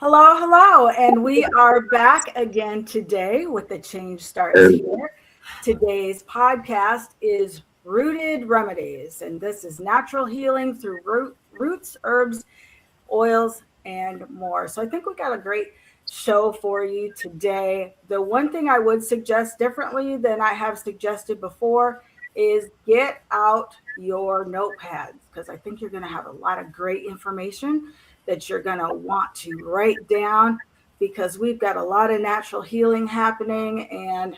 Hello, hello, and we are back again today with the Change Starts Here. Today's podcast is Rooted Remedies, and this is natural healing through roots, herbs, oils, and more. So I think we got a great show for you today. The one thing I would suggest differently than I have suggested before is get out your notepads because I think you're going to have a lot of great information that you're going to want to write down because we've got a lot of natural healing happening. And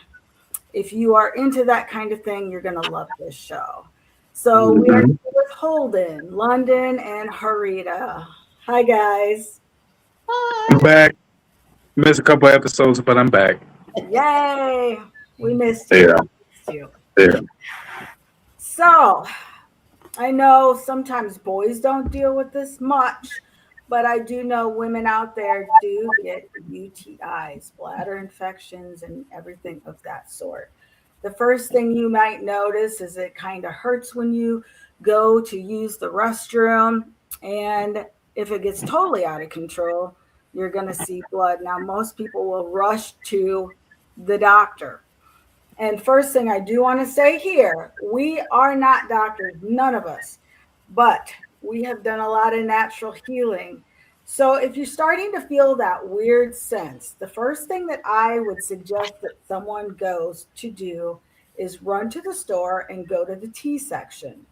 if you are into that kind of thing, you're going to love this show. So we are here with Holden, London, and Harita. Hi, guys. I'm back. Missed a couple episodes, but I'm back. Yay. We missed you. Yeah, We missed you. yeah. So I know sometimes boys don't deal with this much, but I do know women out there do get UTIs, bladder infections, and everything of that sort. The first thing you might notice is it kind of hurts when you go to use the restroom. And if it gets totally out of control, you're going to see blood. Now, most people will rush to the doctor. And first thing I do want to say here, we are not doctors, none of us, but we have done a lot of natural healing. So if you're starting to feel that weird sense, the first thing that I would suggest that someone goes to do is run to the store and go to the tea section.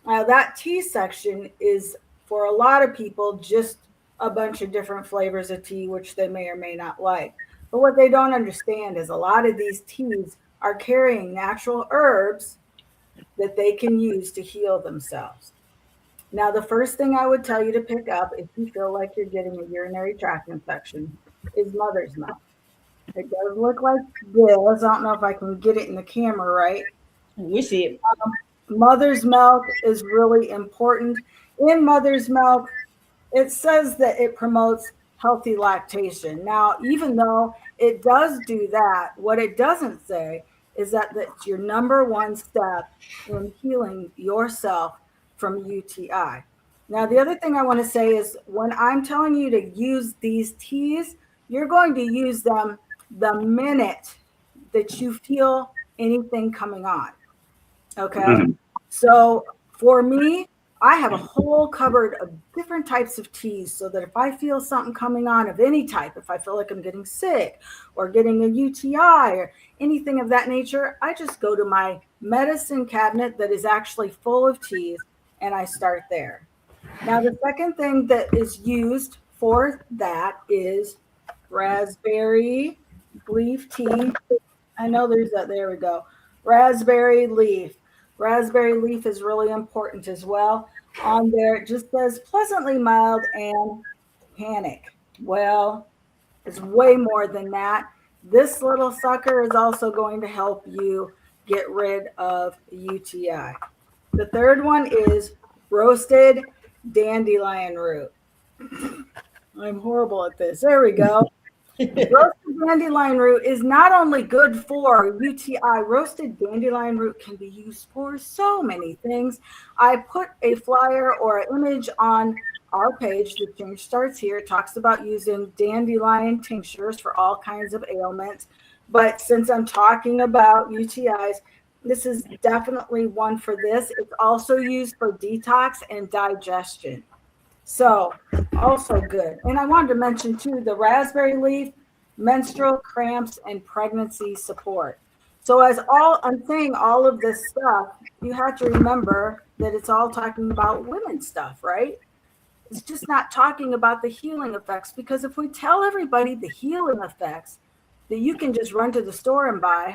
Now, that tea section is for a lot of people just a bunch of different flavors of tea, which they may or may not like. But what they don't understand is a lot of these teas are carrying natural herbs that they can use to heal themselves. Now, the first thing I would tell you to pick up if you feel like you're getting a urinary tract infection is mother's milk. It does look like this. I don't know if I can get it in the camera right. We see it. Mother's milk is really important. In mother's milk, it says that it promotes healthy lactation. Now, even though it does do that, what it doesn't say is that that's your number one step in healing yourself from UTI. Now, the other thing I want to say is when I'm telling you to use these teas, you're going to use them the minute that you feel anything coming on. Okay. So for me, I have a whole cupboard of different types of teas so that if I feel something coming on of any type, if I feel like I'm getting sick or getting a UTI or anything of that nature, I just go to my medicine cabinet that is actually full of teas and I start there. Now, the second thing that is used for that is raspberry leaf tea. I know there's that. There we go. Raspberry leaf. Raspberry leaf is really important as well. On there, it just says pleasantly mild and panic. Well, it's way more than that. This little sucker is also going to help you get rid of UTI. The third one is roasted dandelion root. I'm horrible at this. There we go. Roasted dandelion root is not only good for UTI, roasted dandelion root can be used for so many things. I put a flyer or an image on our page. The Change Starts Here. It talks about using dandelion tinctures for all kinds of ailments. But since I'm talking about UTIs, this is definitely one for this. It's also used for detox and digestion. So also good. And I wanted to mention too, the raspberry leaf, menstrual cramps and pregnancy support. So as all I'm saying all of this stuff, you have to remember that it's all talking about women's stuff, right? It's just not talking about the healing effects because if we tell everybody the healing effects that you can just run to the store and buy,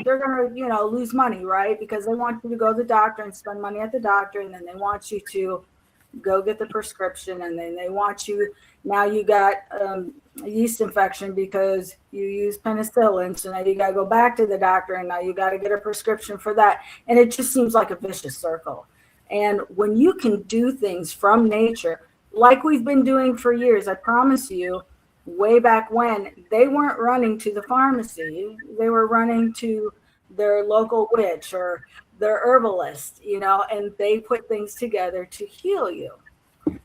they're going to, lose money, right? Because they want you to go to the doctor and spend money at the doctor and then they want you to go get the prescription and then they want you now you got a yeast infection because you use penicillin, so now you got to go back to the doctor and now you got to get a prescription for that, and it just seems like a vicious circle. And when you can do things from nature like we've been doing for years, I promise you, way back when, they weren't running to the pharmacy, they were running to their local witch or their herbalist, and they put things together to heal you.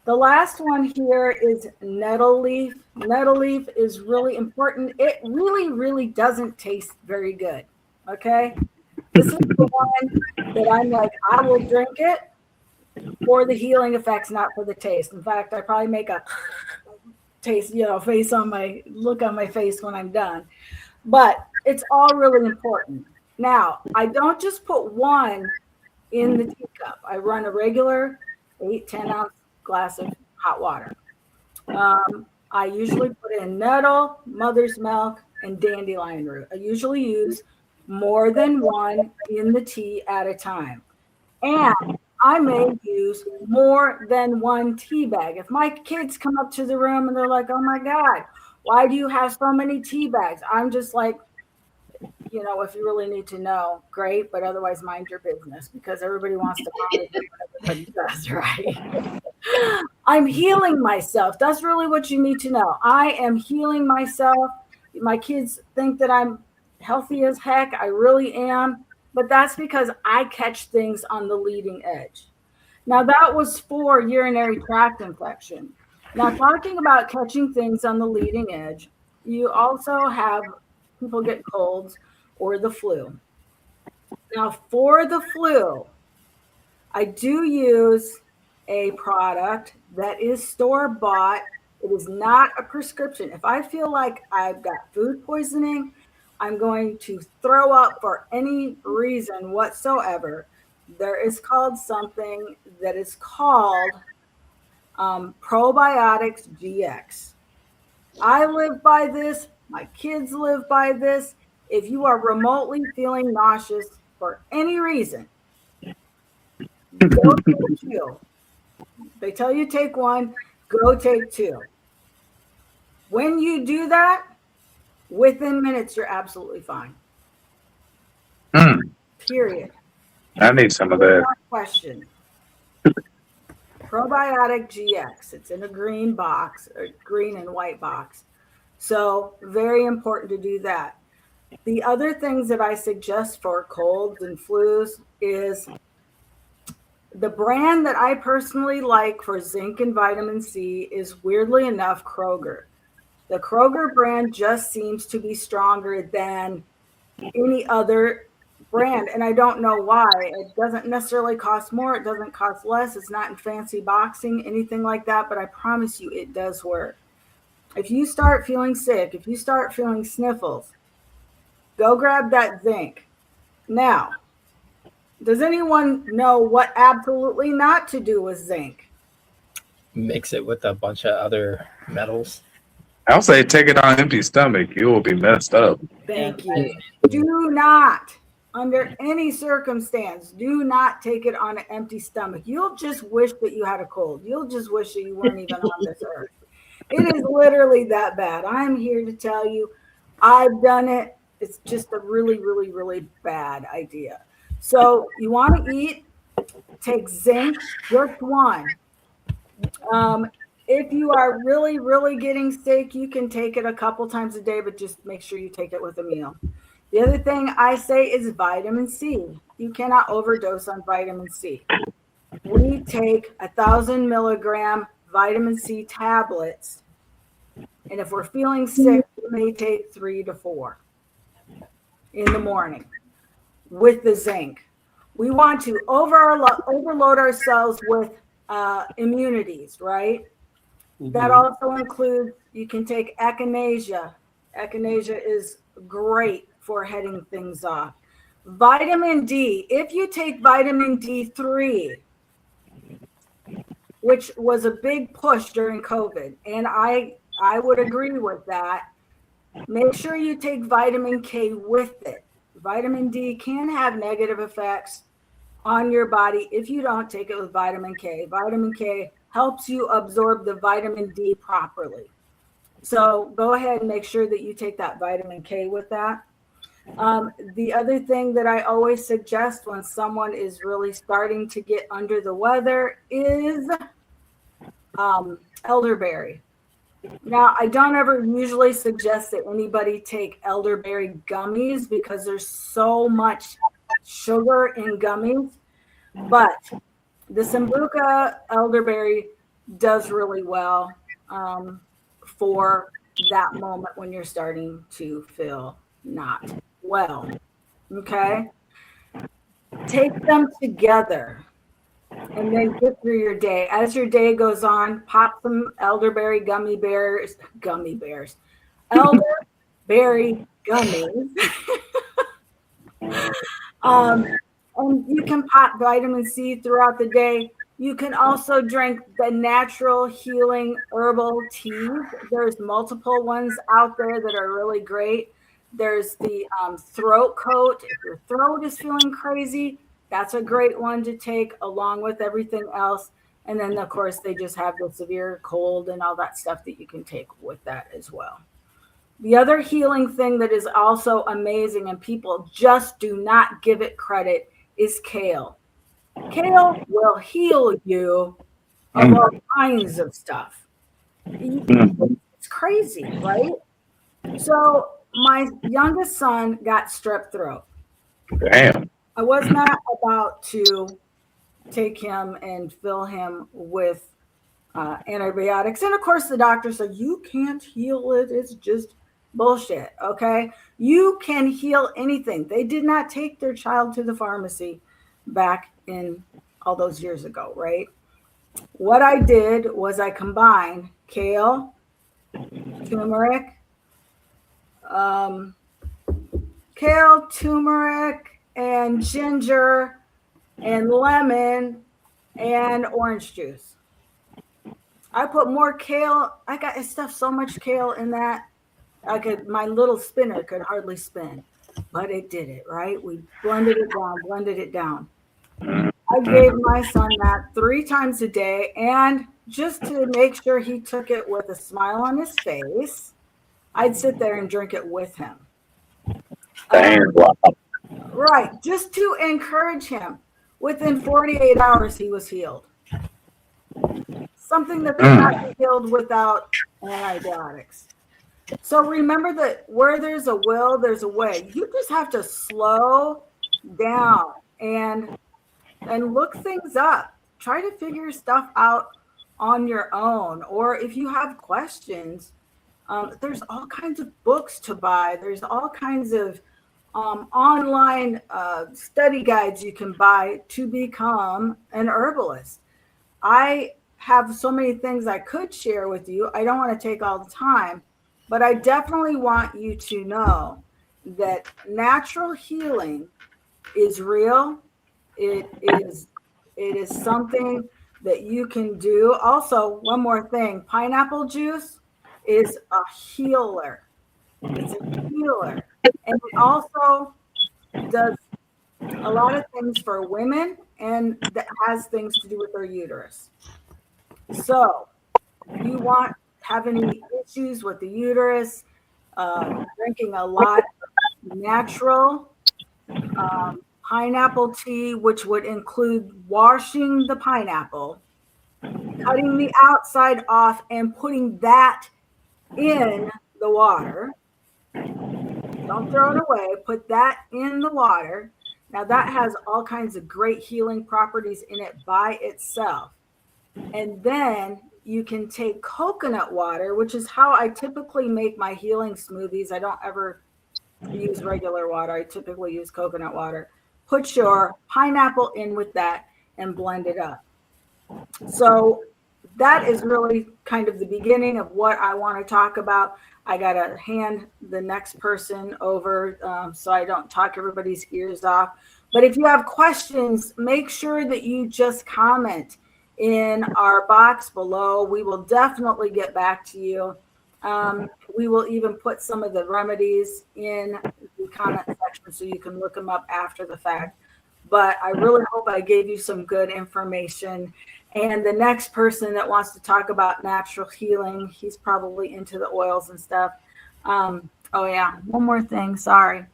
The last one here is nettle leaf. Nettle leaf is really important. It really, really doesn't taste very good. Okay. This is the one that I'm like, I will drink it for the healing effects, not for the taste. In fact, I probably make a taste, face on my look on my face when I'm done. But it's all really important. Now, I don't just put one in the teacup. I run a regular 8-10 ounce glass of hot water. I usually put in nettle, mother's milk, and dandelion root. I usually use more than one in the tea at a time. And I may use more than one tea bag. If my kids come up to the room and they're like, oh my God, why do you have so many tea bags? I'm just like, if you really need to know, great, but otherwise mind your business because everybody wants to monitor what everybody does, right? I'm healing myself. That's really what you need to know. I am healing myself. My kids think that I'm healthy as heck. I really am. But that's because I catch things on the leading edge. Now, that was for urinary tract infection. Now, talking about catching things on the leading edge, you also have people get colds or the flu. Now, for the flu, I do use a product that is store bought. It is not a prescription. If I feel like I've got food poisoning, I'm going to throw up for any reason whatsoever. There is called something that is called Probiotics GX. I live by this. My kids live by this. If you are remotely feeling nauseous for any reason, go take two. They tell you take one, go take two. When you do that, within minutes, you're absolutely fine. Period. I need some of that. Question. Probiotic GX. It's in a green box, a green and white box. So very important to do that. The other things that I suggest for colds and flus is the brand that I personally like for zinc and vitamin C is, weirdly enough, Kroger. The Kroger brand just seems to be stronger than any other brand. And I don't know why. It doesn't necessarily cost more. It doesn't cost less. It's not in fancy boxing, anything like that. But I promise you it does work. If you start feeling sick, if you start feeling sniffles, go grab that zinc. Now, does anyone know what absolutely not to do with zinc? Mix it with a bunch of other metals. I'll say take it on an empty stomach. You will be messed up. Thank you. Do not, under any circumstance, do not take it on an empty stomach. You'll just wish that you had a cold. You'll just wish that you weren't even on this earth. It is literally that bad. I'm here to tell you, I've done it. It's just a really, really, really bad idea. So you want to eat, take zinc, just one. If you are really, really getting sick, you can take it a couple times a day, but just make sure you take it with a meal. The other thing I say is vitamin C. You cannot overdose on vitamin C. We take 1,000 milligram vitamin C tablets, and if we're feeling sick, we may take 3 to 4 in the morning with the zinc. We want to overload ourselves with immunities, right? Mm-hmm. That also includes, you can take echinacea. Echinacea is great for heading things off. Vitamin D, if you take vitamin D3, which was a big push during COVID, and I would agree with that, make sure you take vitamin K with it. Vitamin D can have negative effects on your body if you don't take it with vitamin K. Vitamin K helps you absorb the vitamin D properly. So go ahead and make sure that you take that vitamin K with that. The other thing that I always suggest when someone is really starting to get under the weather is elderberry. Now, I don't ever usually suggest that anybody take elderberry gummies because there's so much sugar in gummies, but the Sambuca elderberry does really well for that moment when you're starting to feel not well. Okay. Take them together and then get through your day. As your day goes on, pop some elderberry elderberry gummies. And you can pop vitamin C throughout the day. You can also drink the natural healing herbal teas. There's multiple ones out there that are really great. There's the throat coat. If your throat is feeling crazy, that's a great one to take along with everything else. And then, of course, they just have the severe cold and all that stuff that you can take with that as well. The other healing thing that is also amazing and people just do not give it credit is kale. Kale will heal you of all kinds of stuff. It's crazy, right? So my youngest son got strep throat. Damn. I was not about to take him and fill him with antibiotics. And of course, the doctor said, you can't heal it. It's just bullshit. Okay. You can heal anything. They did not take their child to the pharmacy back in all those years ago, right? What I did was I combined kale, turmeric, and ginger and lemon and orange juice. I put more kale. I stuffed so much kale in that my little spinner could hardly spin, but it did it, right? We blended it down. I gave my son that 3 times a day, and just to make sure he took it with a smile on his face, I'd sit there and drink it with him. Right, just to encourage him. Within 48 hours, he was healed. Something that could not be healed without antibiotics. So remember that where there's a will, there's a way. You just have to slow down and look things up. Try to figure stuff out on your own. Or if you have questions, there's all kinds of books to buy. There's all kinds of online study guides you can buy to become an herbalist. I have so many things I could share with you. I don't want to take all the time, but I definitely want you to know that natural healing is real. It is something that you can do. Also, one more thing, pineapple juice is a healer. It's a healer. And it also does a lot of things for women, and that has things to do with their uterus. So you have any issues with the uterus, drinking a lot of natural pineapple tea, which would include washing the pineapple, cutting the outside off, and putting that in the water. Don't throw it away. Put that in the water. Now that has all kinds of great healing properties in it by itself. And then you can take coconut water, which is how I typically make my healing smoothies. I don't ever use regular water. I typically use coconut water. Put your pineapple in with that and blend it up. So that is really kind of the beginning of what I want to talk about. I got to hand the next person over so I don't talk everybody's ears off. But if you have questions, make sure that you just comment in our box below. We will definitely get back to you. We will even put some of the remedies in the comment section so you can look them up after the fact. But I really hope I gave you some good information. And the next person that wants to talk about natural healing, he's probably into the oils and stuff. Oh yeah, one more thing. Sorry.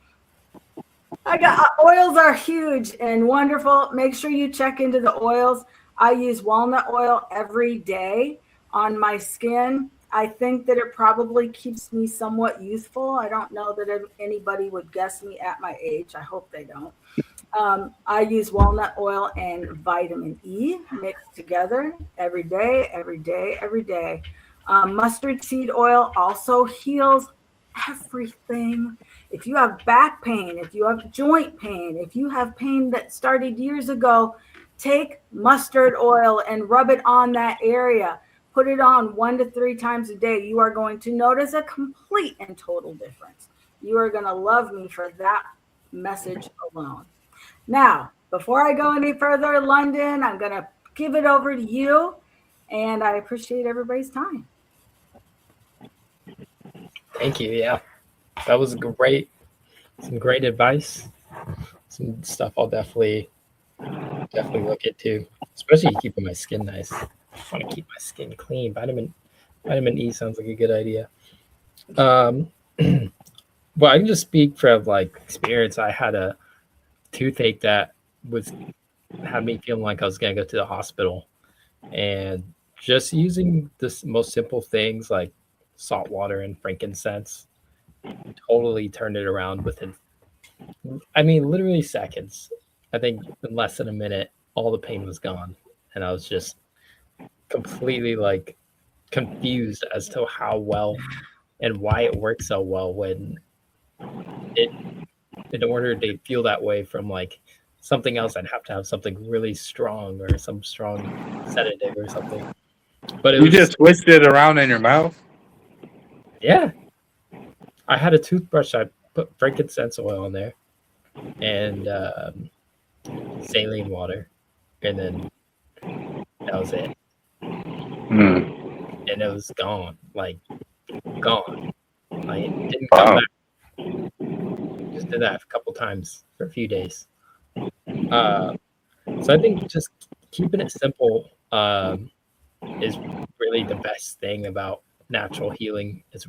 Oils are huge and wonderful. Make sure you check into the oils. I use walnut oil every day on my skin. I think that it probably keeps me somewhat youthful. I don't know that anybody would guess me at my age. I hope they don't. I use walnut oil and vitamin E mixed together every day, every day, every day. Mustard seed oil also heals everything. If you have back pain, if you have joint pain, if you have pain that started years ago, take mustard oil and rub it on that area. Put it on 1 to 3 times a day. You are going to notice a complete and total difference. You are going to love me for that message alone. Now, before I go any further, London, I'm going to give it over to you. And I appreciate everybody's time. Thank you. Yeah, that was great. Some great advice. Some stuff I'll definitely look into, especially keeping my skin nice. I want to keep my skin clean. Vitamin E sounds like a good idea. Um, well, I can just speak from like experience. I had a toothache that was had me feeling like I was gonna go to the hospital, and just using this most simple things like salt water and frankincense totally turned it around within, I mean, literally seconds. I think in less than a minute, all the pain was gone, and I was just completely like confused as to how well and why it works so well when it in order to feel that way from like something else, I'd have to have something really strong or some strong sedative or something. But it You was, just twisted it around in your mouth? yeah. I had a toothbrush. I put frankincense oil in there and saline water, and then that was it. Hmm. And it was gone, like gone. Like it didn't come Wow. back. Just did that a couple times for a few days. Uh, so I think just keeping it simple is really the best thing about natural healing. It's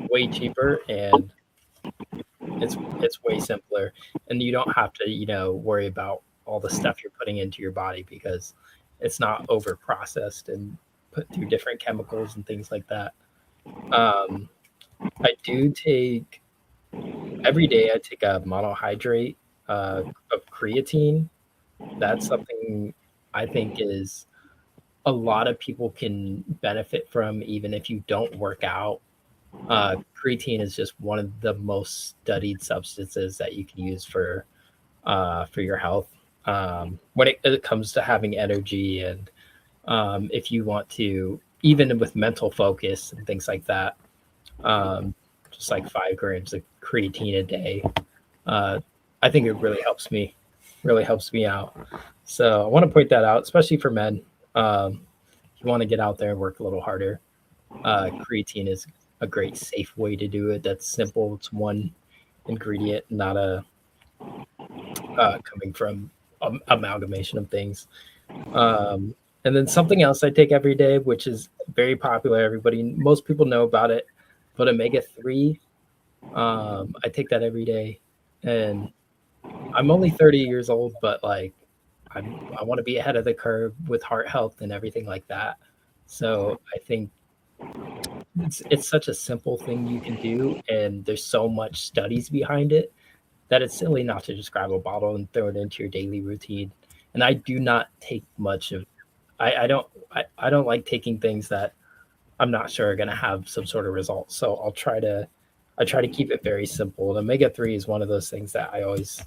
way cheaper and it's way simpler, and you don't have to worry about all the stuff you're putting into your body because it's not over processed and put through different chemicals and things like that. um, I do take every day I take a monohydrate of creatine. That's something I think is a lot of people can benefit from even if you don't work out. Creatine is just one of the most studied substances that you can use for your health. When it comes to having energy and if you want to, even with mental focus and things like that, um, just like 5 grams of creatine a day, uh, I think it really helps me out. So I want to point that out, especially for men. If you want to get out there and work a little harder, creatine is a great safe way to do it. That's simple. It's one ingredient, not a coming from amalgamation of things. Um, and then something else I take every day, which is very popular. Most people know about it, but omega 3. I take that every day, and I'm only 30 years old, but like I want to be ahead of the curve with heart health and everything like that. So I think it's such a simple thing you can do, and there's so much studies behind it that it's silly not to just grab a bottle and throw it into your daily routine. And I do not take much of I don't like taking things that I'm not sure are gonna have some sort of result. So I try to keep it very simple. And omega 3 is one of those things that I always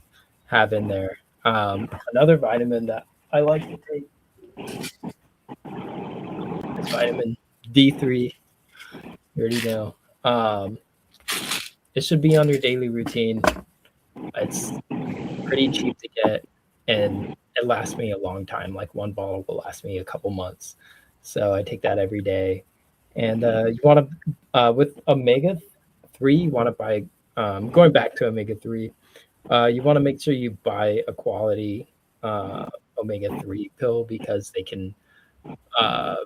have in there. Another vitamin that I like to take is vitamin D3. You already know. It should be on your daily routine. It's pretty cheap to get, and it lasts me a long time. Like one bottle will last me a couple months. So I take that every day. And you want to, with omega 3, you want to buy, going back to omega 3, you want to make sure you buy a quality omega 3 pill because they can, uh,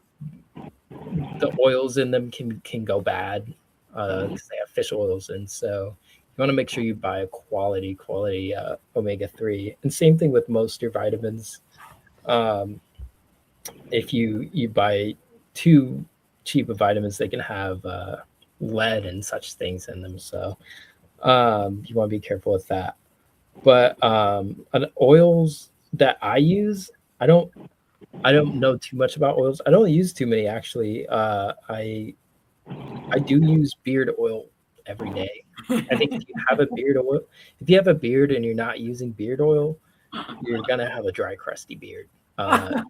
the oils in them can go bad because they have fish oils, and so you want to make sure you buy a quality omega 3. And same thing with most of your vitamins. Um, if you buy too cheap of vitamins, they can have lead and such things in them. So you want to be careful with that. But oils that I use, I don't I don't know too much about oils. I don't use too many actually. I do use beard oil every day. I think if you have a beard and you're not using beard oil, you're gonna have a dry, crusty beard. Uh,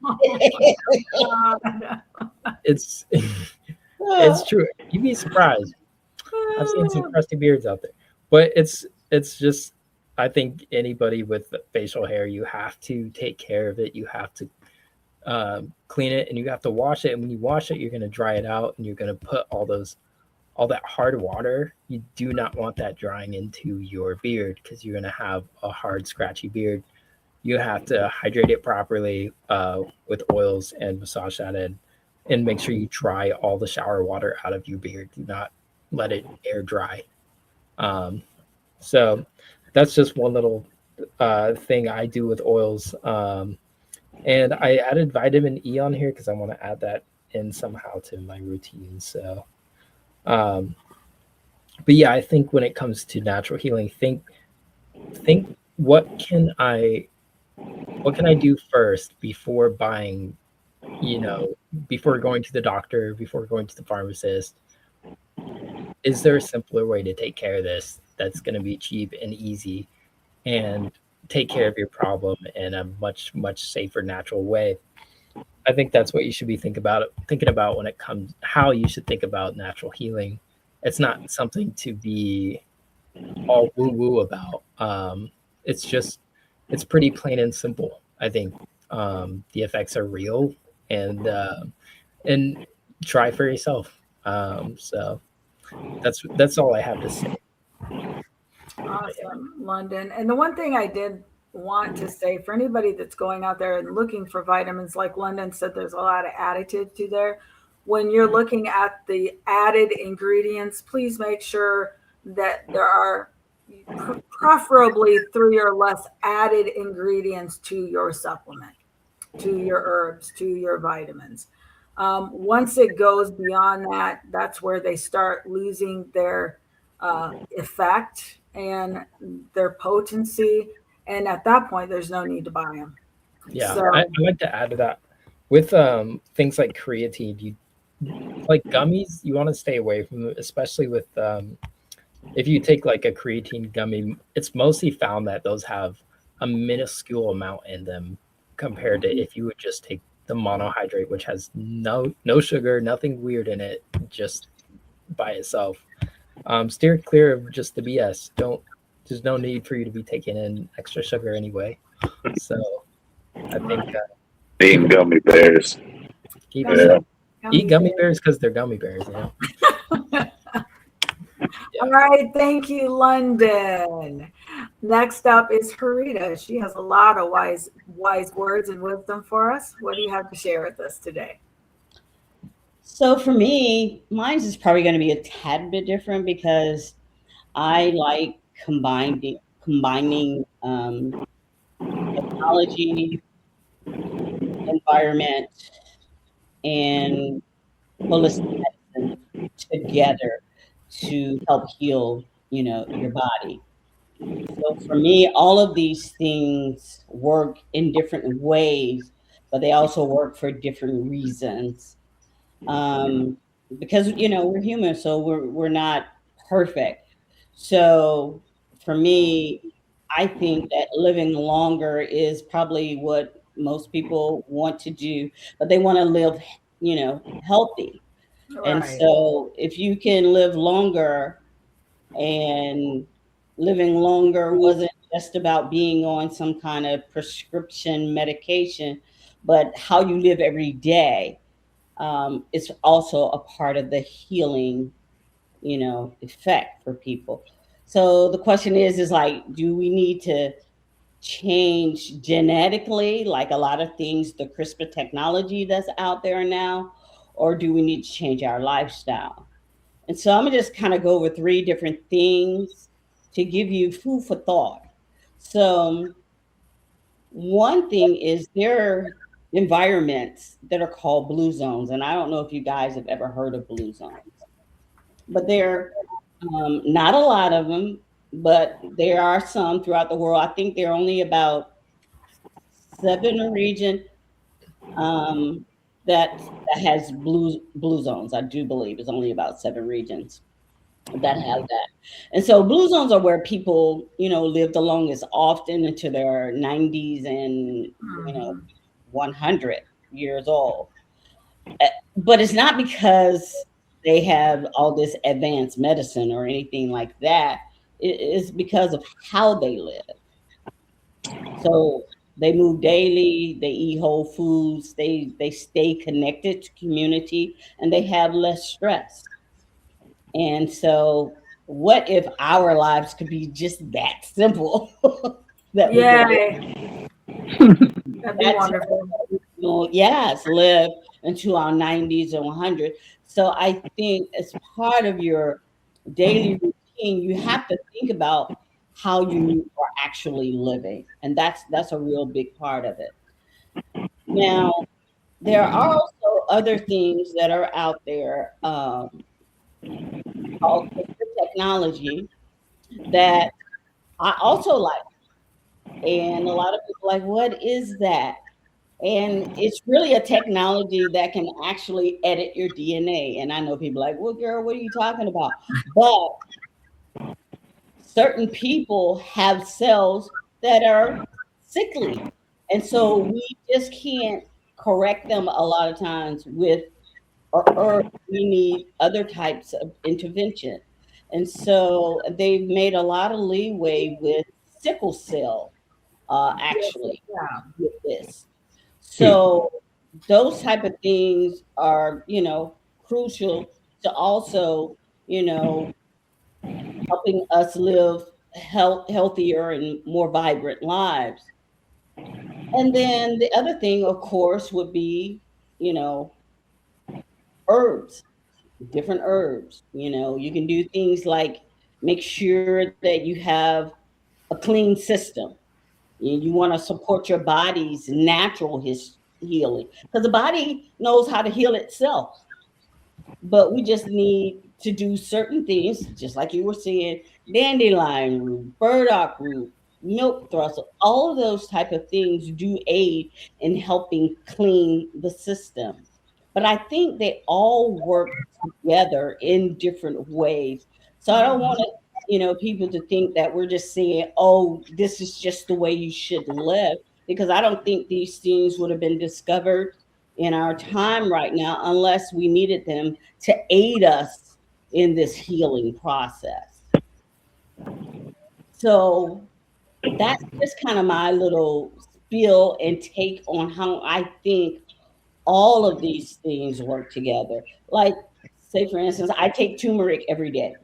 it's it's true. You'd be surprised. I've seen some crusty beards out there, but it's just I think anybody with facial hair, you have to take care of it. You have to clean it and you have to wash it. And when you wash it, you're going to dry it out and you're going to put all that hard water. You do not want that drying into your beard because you're going to have a hard, scratchy beard. You have to hydrate it properly with oils and massage that in, and make sure you dry all the shower water out of your beard. Do not let it air dry. Um, so that's just one little thing I do with oils. And I added vitamin E on here because I want to add that in somehow to my routine. So, um, but yeah, I think when it comes to natural healing, think what can I do first before buying, you know, before going to the doctor, before going to the pharmacist? Is there a simpler way to take care of this that's going to be cheap and easy and take care of your problem in a much safer natural way? I think that's what you should be thinking about when it comes how you should think about natural healing. It's not something to be all woo woo about. It's just it's pretty plain and simple. I think the effects are real, and try for yourself. So that's all I have to say. Awesome, London. And the one thing I did want to say for anybody that's going out there and looking for vitamins, like London said, there's a lot of additives to there. When you're looking at the added ingredients, please make sure that there are preferably 3 or less added ingredients to your supplement, to your herbs, to your vitamins. Once it goes beyond that, that's where they start losing their effect and their potency. And at that point, there's no need to buy them. Yeah, So, I like to add to that with things like creatine. You like gummies, you want to stay away from them, especially with if you take like a creatine gummy. It's mostly found that those have a minuscule amount in them compared to if you would just take the monohydrate, which has no sugar, nothing weird in it, just by itself. Steer clear of just the BS. Don't There's no need for you to be taking in extra sugar anyway. So I think Eating gummy bears. keep Yeah. eat gummy bears because they're gummy bears. You know. all Yeah. right. Thank you, London. Next up is Harita. She has a lot of wise words and wisdom for us. What do you have to share with us today? So for me, mine's is probably going to be a tad bit different because I like combining technology, environment, and holistic medicine together to help heal, your body. So for me, all of these things work in different ways, but they also work for different reasons. um, because we're human, so we're not perfect. So for me, I think that living longer is probably what most people want to do, but they want to live, healthy. And Right. so if you can live longer, and living longer wasn't just about being on some kind of prescription medication, but how you live every day, it's also a part of the healing, effect for people. So the question is like, do we need to change genetically, like a lot of things, the CRISPR technology that's out there now, or do we need to change our lifestyle? And so I'm gonna just kind of go over 3 different things to give you food for thought. So one thing is there are environments that are called blue zones, and I don't know if you guys have ever heard of blue zones, but there are not a lot of them. but there are some throughout the world. I think there are only about 7 regions um, that has blue zones. I do believe it's only about 7 regions that have that. And so blue zones are where people, live the longest, often into their 90s and, you know, Mhm. 100 years old. Uh, But it's not because they have all this advanced medicine or anything like that. It's because of how they live. So they move daily, they eat whole foods, they stay connected to community, and they have less stress. And so, what if our lives could be just that simple that we could live Yay. That'd be that wonderful. simple, yes, live into our 90s and 100. So I think as part of your daily routine, you have to think about how you are actually living, and that's a real big part of it. Now, there are also other things that are out there called technology that I also like. And a lot of people are like, what is that? And it's really a technology that can actually edit your DNA. And I know people are like, well, girl, what are you talking about? But certain people have cells that are sickly. And so we just can't correct them a lot of times with or we need other types of intervention. And so they've made a lot of leeway with sickle cell, Yes, actually, yeah. with this. Hmm. So those type of things are, crucial to also, you know, helping us live healthier and more vibrant lives. And then the other thing, of course, would be, you know, herbs, different herbs. You can do things like make sure that you have a clean system. You want to support your body's natural healing because the body knows how to heal itself. But we just need to do certain things, just like you were saying, dandelion root, burdock root, milk thistle, all of those type of things do aid in helping clean the system. But I think they all work together in different ways. So I don't want Mhm. to, people to think that we're just saying, oh, this is just the way you should live, because I don't think these things would have been discovered in our time right now unless we needed them to aid us in this healing process. So that's just kind of my little spiel and take on how I think all of these things work together. Like, say, for instance, I take turmeric every day.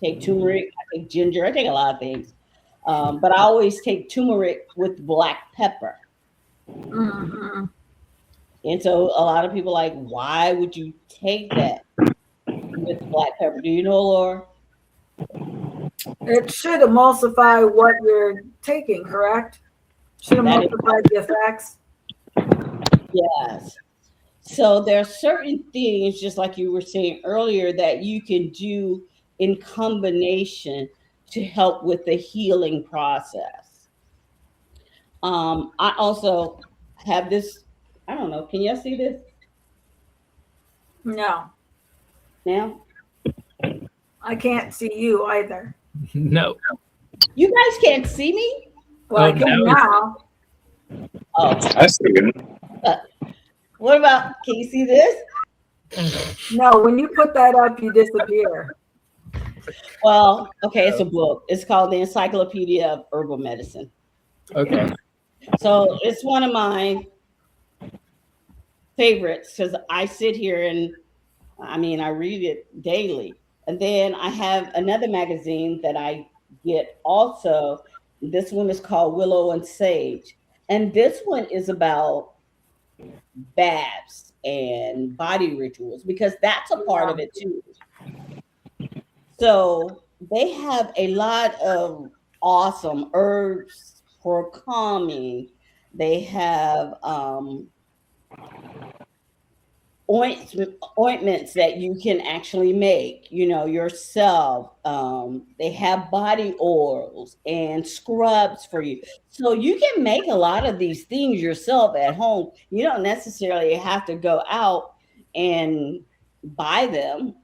Take turmeric, I take ginger, I take a lot of things. But I always take turmeric with black pepper. Mhm. And so a lot of people are like, why would you take that with black pepper? Do you know, Laura? It should emulsify what you're taking, correct? Should That is, emulsify the effects. yes. So there are certain things, just like you were saying earlier, that you can do in combination to help with the healing process. I also have this, I don't know, can y'all see this No, now? I can't see you either. No. You guys can't see me? Well, Oh, I now can it's now. Oh, I see it. what about, can you see this? No, when you put that up, you disappear. Well, okay, it's a book. It's called The Encyclopedia of Herbal Medicine. okay. So it's one of my favorites because I sit here and I read it daily. And then I have another magazine that I get also. This one is called Willow and Sage. And this one is about baths and body rituals because that's a part Yeah. of it too. So they have a lot of awesome herbs for calming. They have ointments that you can actually make, yourself. They have body oils and scrubs for you. So you can make a lot of these things yourself at home. You don't necessarily have to go out and buy them,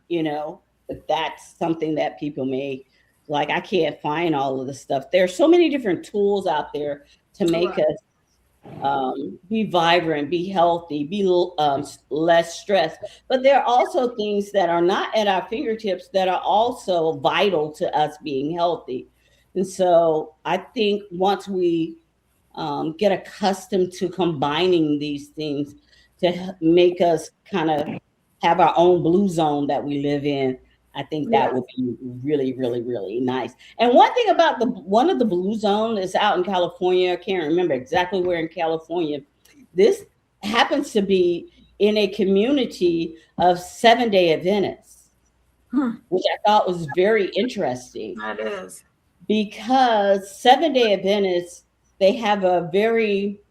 but that's something that people may like. I can't find all of the stuff. There's so many different tools out there to make Right. us be vibrant, be healthy, be less stressed. But there are also things that are not at our fingertips that are also vital to us being healthy. And so I think once we get accustomed to combining these things to make us kind of have our own blue zone that we live in, I think that Yeah. would be really, really, really nice. And one thing about one of the blue zone is out in California. I can't remember exactly where in California. This happens to be in a community of 7-day Adventists, Hmm. which I thought was very interesting That is. because 7-day Adventists, they have a very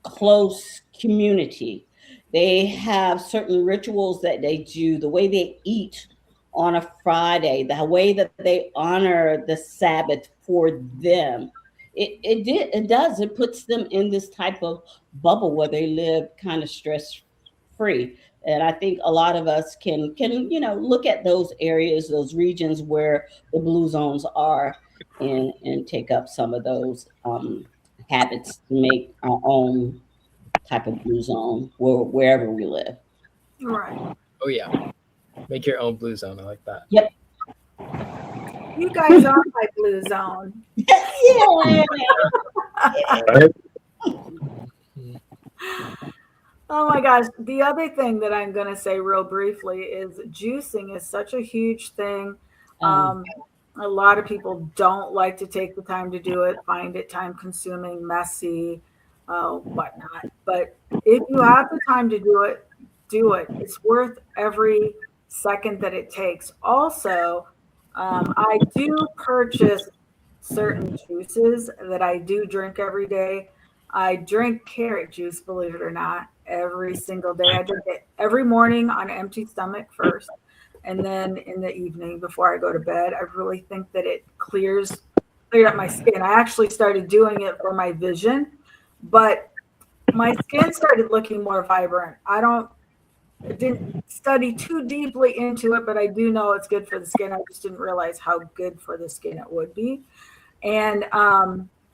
close community. They have certain rituals that they do, the way they eat on a Friday, the way that they honor the Sabbath for them. It puts them in this type of bubble where they live kind of stress free. And I think a lot of us can look at those areas, those regions where the blue zones are, and take up some of those habits to make our own type of blue zone wherever we live. Right. Oh yeah, make your own blue zone. I like that. Yep. You guys are my blue zone. Yeah. Right? Oh my gosh. The other thing that I'm going to say real briefly is juicing is such a huge thing. Um, Um, a lot of people don't like to take the time to do it, find it time consuming, messy, whatnot. But if you have the time to do it, do it. It's worth every second that it takes. Also, I do purchase certain juices that I do drink every day. I drink carrot juice, believe it or not, every single day. I drink it every morning on an empty stomach first, and then in the evening before I go to bed. I really think that it cleared up my skin. I actually started doing it for my vision, but my skin started looking more vibrant. I didn't study too deeply into it, but I do know it's good for the skin. I just didn't realize how good for the skin it would be. And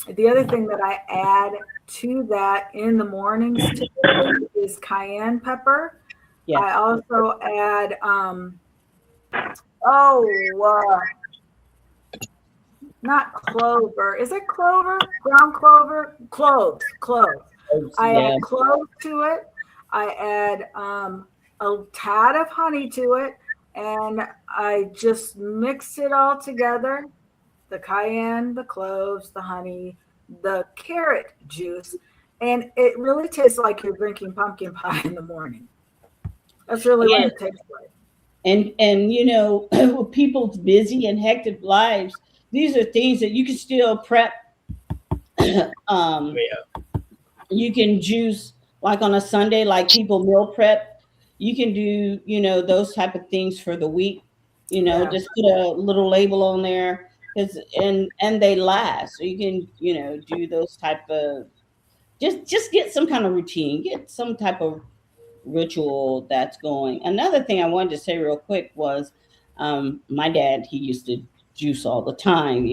the other thing that I add to that in the mornings typically is cayenne pepper. yeah. I also add, oh, not clover. Is it clover? Ground clover? Cloves. Cloves. I Yeah. add cloves to it. I add a tad of honey to it, and I just mix it all together. The cayenne, the cloves, the honey, the carrot juice, and it really tastes like you're drinking pumpkin pie in the morning. That's really what Yeah. it tastes like. And with people's busy and hectic lives, these are things that you can still prep. um, Yeah. you can juice like on a Sunday, like people meal prep. You can do, those type of things for the week. Yeah. Just put a little label on there, and they last. So you can, do those type of just get some kind of routine, get some type of ritual that's going. Another thing I wanted to say real quick was my dad, he used to juice all the time,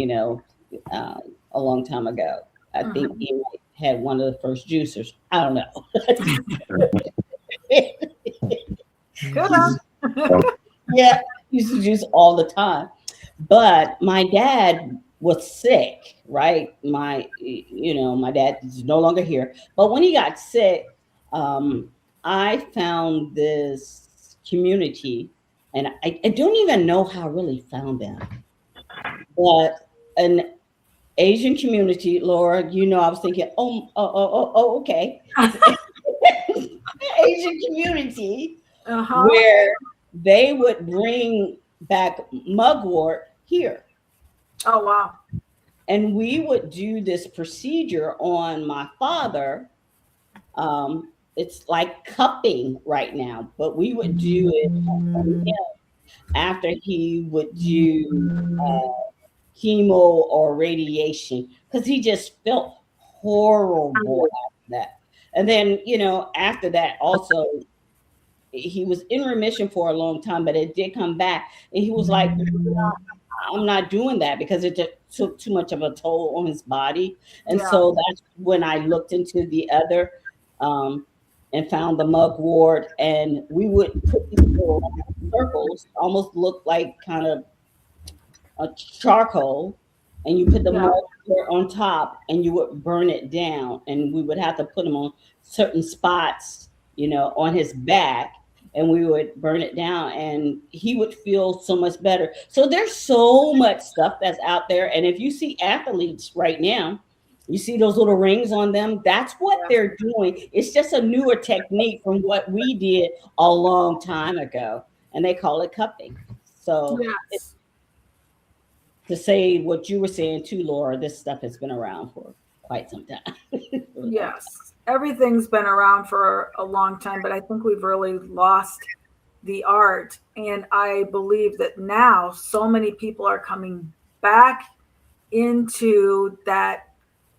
uh, a long time ago. I think Mhm. he might had one of the first juicers. I don't know. Good on. Yeah, he used to juice all the time. But my dad was sick, right? My dad is no longer here. But when he got sick, I found this community, and I don't even know how I really found them, but an Asian community, Laura, I was thinking, okay. Asian community Uh-huh. where they would bring back mugwort here. Oh, wow. And we would do this procedure on my father it's like cupping right now, but we would do it on him after he would do chemo or radiation because he just felt horrible after that. And then, after that, also, he was in remission for a long time, but it did come back. And he was like, I'm not doing that because it took too much of a toll on his body. And Yeah. so that's when I looked into the other um, and found the mugwort. And we would put these little circles, almost look like kind of a charcoal, and you put the Yeah. mud on top and you would burn it down, and we would have to put him on certain spots, on his back, and we would burn it down and he would feel so much better. So there's so much stuff that's out there, and if you see athletes right now, you see those little rings on them, that's what Yeah. they're doing. It's just a newer technique from what we did a long time ago, and they call it cupping. So Yes. to say what you were saying too, Laura, this stuff has been around for quite some time. Yes. Everything's been around for a long time, but I think we've really lost the art. And I believe that now so many people are coming back into that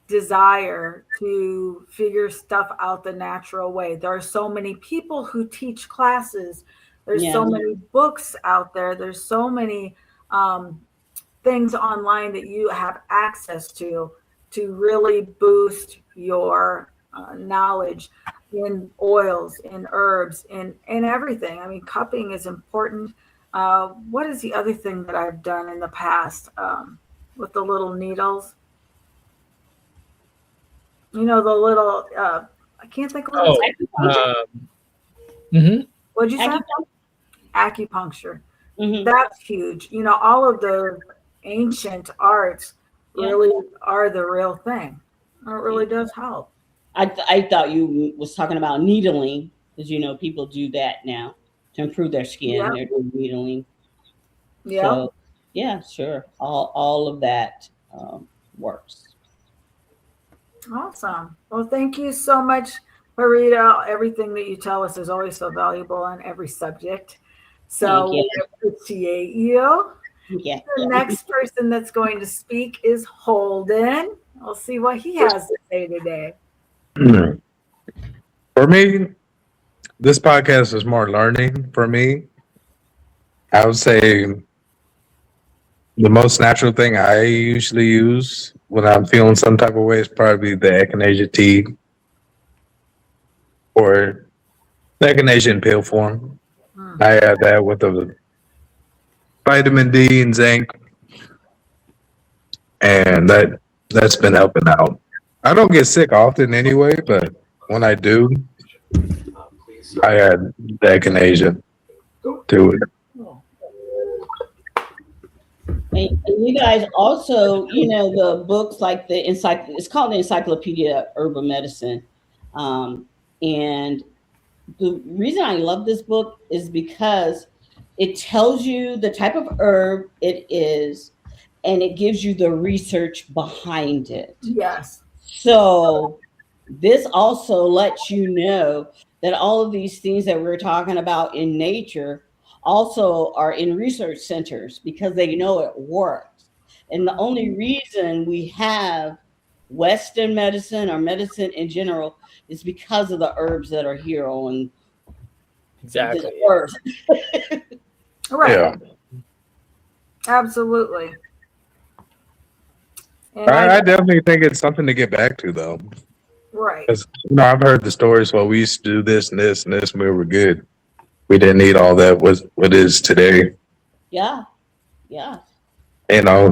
desire to figure stuff out the natural way. There are so many people who teach classes. There's Yeah. so many books out there. There's so many things online that you have access to really boost your knowledge in oils, in herbs, in everything. I mean, cupping is important. What is the other thing that I've done in the past with the little needles? You know, the little, I can't think of what Oh, it's mhm. What'd you say? Acupuncture. That's huge. You know, all of the ancient arts Yeah. really are the real thing. It really does help. I thought you was talking about needling because people do that now to improve their skin. Yep. They're doing needling. Yep. So yeah, sure, all of that works. Awesome. Well, thank you so much, Marita. Everything that you tell us is always so valuable on every subject. Thank So you. we appreciate you. Yeah. The next person that's going to speak is Holden. We'll see what he has to say today. For me, this podcast is more learning for me. I would say the most natural thing I usually use when I'm feeling some type of way is probably the echinacea tea or the echinacea in pill form. I add that with the vitamin D and zinc, and that's been helping out. I don't get sick often anyway, but when I do, I add the echinacea to it. And you guys also, the books like it's called the Encyclopedia of Herbal Medicine. And the reason I love this book is because it tells you the type of herb it is, and it gives you the research behind it. Yes. So this also lets you know that all of these things that we're talking about in nature also are in research centers because they know it works. And the only reason we have Western medicine or medicine in general is because of the herbs that are here on Exactly. this earth. Right. Yeah. Absolutely. And I definitely think it's something to get back to, though. right. Because I've heard the stories. Well, we used to do this and this and this, and we were good. We didn't need all that. What is today? Yeah. Yeah. I don't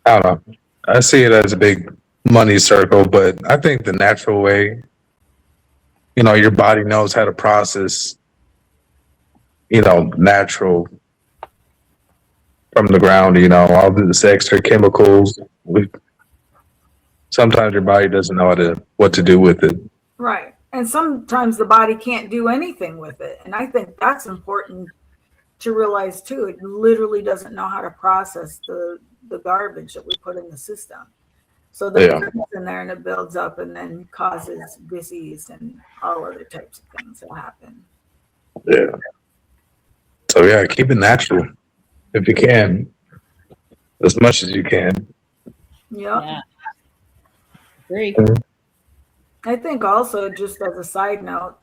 know. I see it as a big money circle, but I think the natural way, your body knows how to process, natural from the ground. All this extra chemicals. Sometimes your body doesn't know what to do with it. Right. And sometimes the body can't do anything with it. And I think that's important to realize too. It literally doesn't know how to process the garbage that we put in the system. So that Yeah. gets in there and it builds up and then causes disease and all other types of things that happen. Yeah. So yeah, keep it natural if you can, as much as you can. Yep. Yeah. Agree. I think also, just as a side note,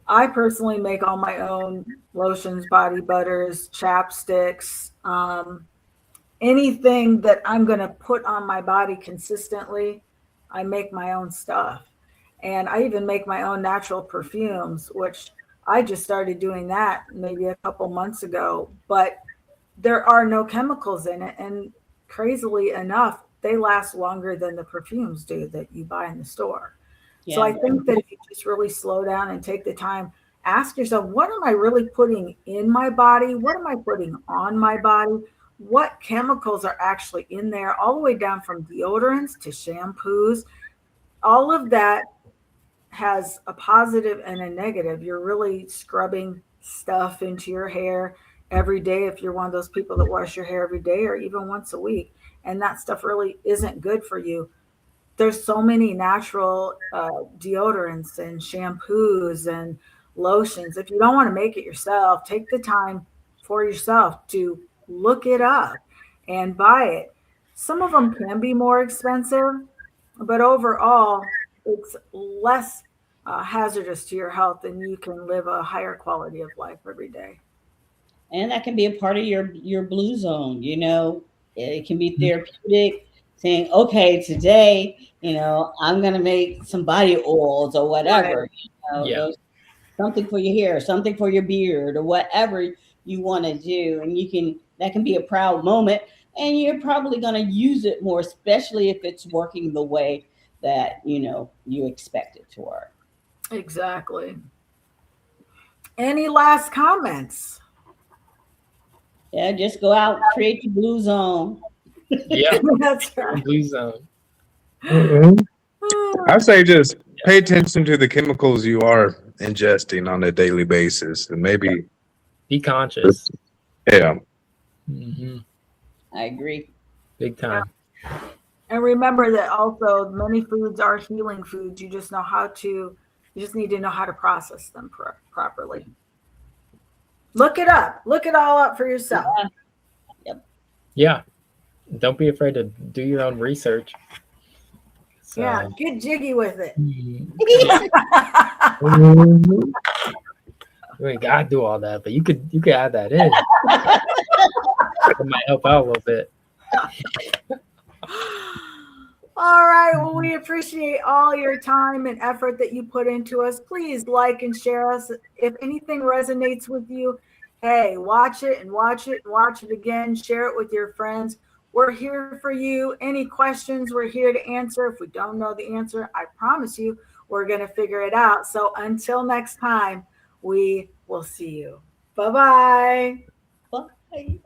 I personally make all my own lotions, body butters, chapsticks, anything that I'm going to put on my body consistently. I make my own stuff. And I even make my own natural perfumes, which I just started doing that maybe a couple months ago. But there are no chemicals in it. And crazily enough, they last longer than the perfumes do that you buy in the store. So I Yeah. think that if you just really slow down and take the time, ask yourself, what am I really putting in my body? What am I putting on my body? What chemicals are actually in there, all the way down from deodorants to shampoos? All of that has a positive and a negative. You're really scrubbing stuff into your hair every day if you're one of those people that wash your hair every day or even once a week. And that stuff really isn't good for you. There's so many natural deodorants and shampoos and lotions. If you don't want to make it yourself, take the time for yourself to look it up and buy it. Some of them can be more expensive, but overall, it's less hazardous to your health, and you can live a higher quality of life every day. And that can be a part of your blue zone. It can be therapeutic, saying, okay, today, I'm going to make some body oils or Right. whatever. Yeah. Those, something for your hair, something for your beard, or whatever you want to do. And that can be a proud moment, and you're probably going to use it more, especially if it's working the way that you expect it to work. Exactly. Any last comments? Yeah, just go out, create your blue zone. Yeah. That's Your own right. blue zone. Mhm. I say just pay attention to the chemicals you are ingesting on a daily basis, and maybe, Be conscious. yeah, Hmm. I agree. Big Yeah. time. And remember that also many foods are healing foods. You just need to know how to process them properly. Look it up. Look it all up for yourself. Yep. Yeah. Don't be afraid to do your own research. So, Yeah, get jiggy with it. Mhm. you ain't gotta do all that, but you could add that in. It might help out a little bit. All right. Well, we appreciate all your time and effort that you put into us. Please like and share us. If anything resonates with you, hey, watch it and watch it and watch it again. Share it with your friends. We're here for you. Any questions, we're here to answer. If we don't know the answer, I promise you, we're going to figure it out. So until next time, we will see you. Bye-bye. Bye.